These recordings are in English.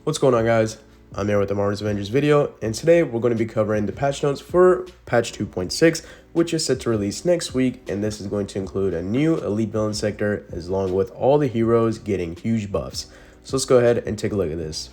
What's going on, guys? I'm here with the Marvel's Avengers video, and today we're going to be covering the patch notes for patch 2.6, which is set to release next week, and this is going to include a new elite villain sector along with all the heroes getting huge buffs. So let's go ahead and take a look at this.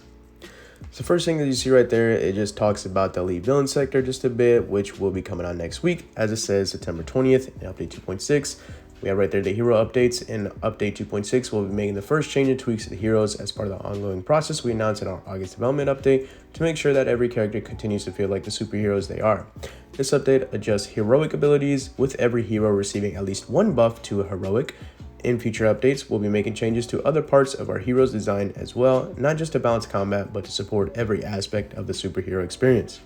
So first thing that you see right there, it just talks about the elite villain sector just a bit, which will be coming out next week, as it says September 20th in update 2.6. We have right there the hero updates. In update 2.6, we'll be making the first change and tweaks to the heroes as part of the ongoing process we announced in our August development update to make sure that every character continues to feel like the superheroes they are. This update adjusts heroic abilities, with every hero receiving at least one buff to a heroic. In future updates, we'll be making changes to other parts of our hero's design as well, not just to balance combat, but to support every aspect of the superhero experience.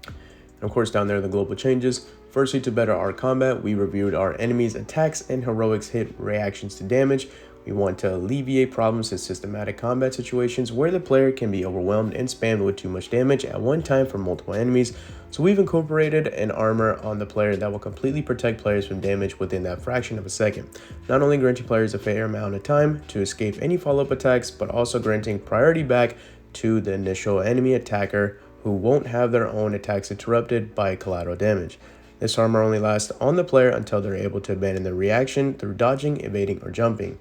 And of course, down there, the global changes. Firstly, to better our combat, we reviewed our enemies' attacks and heroics hit reactions to damage. We want to alleviate problems in systematic combat situations where the player can be overwhelmed and spammed with too much damage at one time from multiple enemies. So we've incorporated an armor on the player that will completely protect players from damage within that fraction of a second, not only granting players a fair amount of time to escape any follow-up attacks, but also granting priority back to the initial enemy attacker who won't have their own attacks interrupted by collateral damage. This armor only lasts on the player until they're able to abandon their reaction through dodging, evading, or jumping.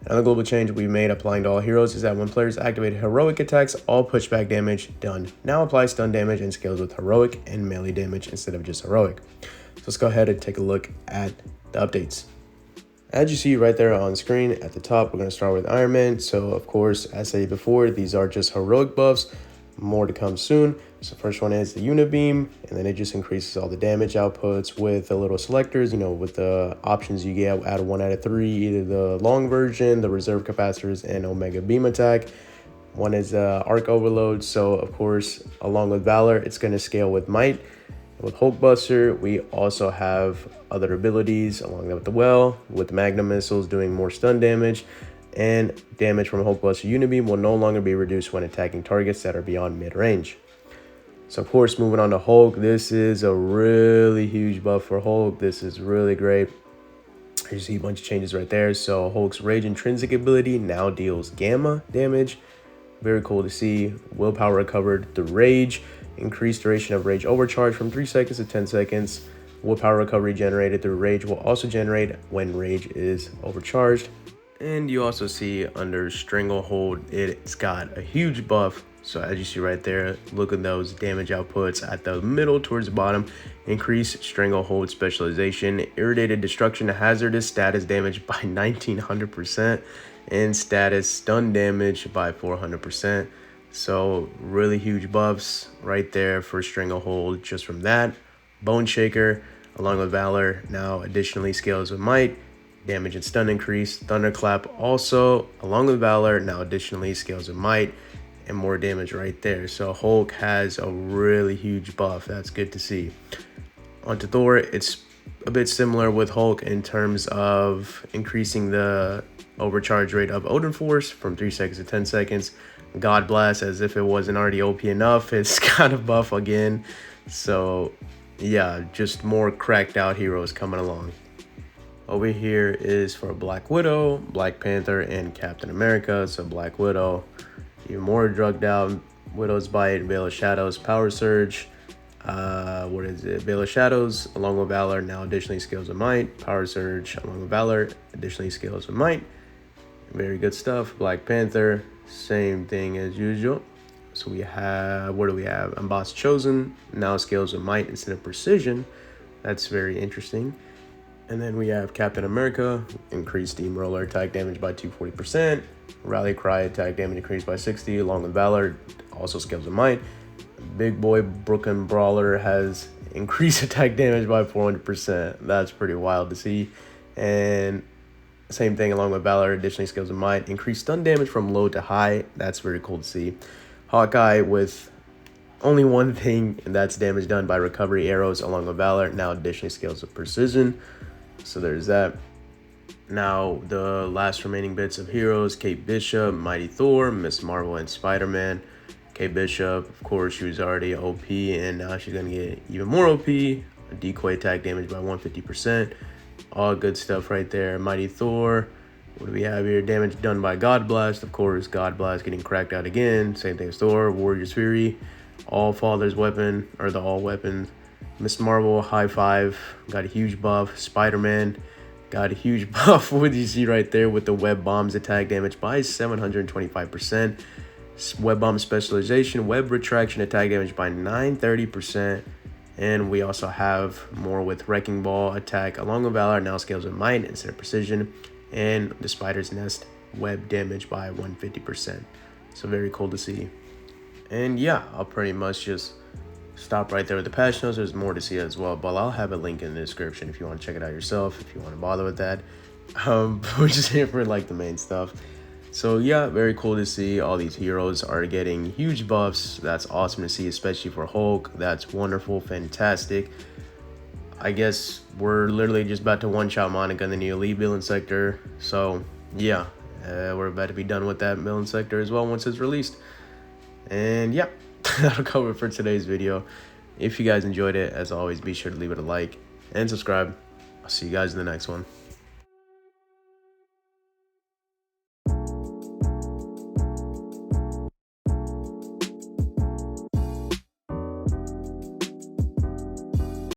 Another global change we made applying to all heroes is that when players activate heroic attacks, all pushback damage done now applies stun damage and scales with heroic and melee damage instead of just heroic. So let's go ahead and take a look at the updates. As you see right there on screen at the top, we're going to start with Iron Man. So of course, as I said before, these are just heroic buffs. More to come soon. So first one is the Unibeam, and then it just increases all the damage outputs with the little selectors, with the options you get out of 1 out of 3, either the long version, the reserve capacitors, and Omega Beam attack. One is Arc Overload, so of course, along with Valor, it's going to scale with Might. With Hulkbuster, we also have other abilities along with the Well, with Magnum Missiles doing more stun damage, and damage from Hulkbuster Unibeam will no longer be reduced when attacking targets that are beyond mid-range. So of course, moving on to Hulk, this is a really huge buff for Hulk. This is really great. You see a bunch of changes right there. So Hulk's Rage intrinsic ability now deals gamma damage. Very cool to see. Willpower recovered through Rage. Increased duration of Rage overcharge from 3 seconds to 10 seconds. Willpower recovery generated through Rage will also generate when Rage is overcharged. And you also see under Stranglehold, it's got a huge buff. So as you see right there, look at those damage outputs at the middle towards the bottom. Increase Stranglehold specialization, irritated destruction, hazardous status damage by 1900%, and status stun damage by 400%. So really huge buffs right there for Stranglehold just from that. Bone Shaker, along with Valor, now additionally scales with Might. Damage and stun increase. Thunderclap also, along with Valor, now additionally scales with Might, and more damage right there. So Hulk has a really huge buff. That's good to see. On to Thor, it's a bit similar with Hulk in terms of increasing the overcharge rate of Odin Force from 3 seconds to 10 seconds. God Blast, as if it wasn't already OP enough, it's got a buff again. So yeah, just more cracked out heroes coming along. Over here is for Black Widow, Black Panther, and Captain America. So Black Widow, even more drugged out. Widow's Bite, Veil of Shadows, Power Surge. Veil of Shadows, along with Valor, now additionally scales with Might. Power Surge, along with Valor, additionally scales with Might. Very good stuff. Black Panther, same thing as usual. So we have, what do we have? Embossed Chosen, now scales with Might instead of Precision. That's very interesting. And then we have Captain America, increased Steamroller attack damage by 240%. Rally Cry attack damage increased by 60, along with Valor, also scales with Might. Big Boy Brooklyn Brawler has increased attack damage by 400%. That's pretty wild to see. And same thing along with Valor, additionally scales with Might. Increased stun damage from low to high. That's very cool to see. Hawkeye with only one thing, and that's damage done by recovery arrows along with Valor, now additionally scales with Precision. So there's that. Now the last remaining bits of heroes: Kate Bishop, Mighty Thor, Miss Marvel, and Spider-Man. Kate Bishop, of course, she was already OP, and now she's gonna get even more OP. A decoy attack damage by 150%. All good stuff right there. Mighty Thor, What do we have here? Damage done by God Blast. Of course, God Blast getting cracked out again. Same thing as Thor, Warrior's Fury, All Father's Weapon, or the All Weapons. Miss Marvel, High Five, got a huge buff. Spiderman got a huge buff. What you see right there with the Web Bombs attack damage by 725%. Web Bomb Specialization, Web Retraction attack damage by 930%. And we also have more with Wrecking Ball attack along with Valor, now scales with Might instead of Precision. And the Spider's Nest web damage by 150%. So very cool to see. And yeah, I'll pretty much just stop right there with the patch notes. There's more to see as well, but I'll have a link in the description if you want to check it out yourself, if you want to bother with that. We're just here for like the main stuff. So yeah, very cool to see all these heroes are getting huge buffs. That's awesome to see, especially for Hulk. That's wonderful, fantastic. I guess we're literally just about to one-shot Monica in the new Elite Villain Sector. So yeah, we're about to be done with that Villain Sector as well once it's released. And yeah, that'll cover it for today's video. If you guys enjoyed it, as always, be sure to leave it a like and subscribe. I'll see you guys in the next one.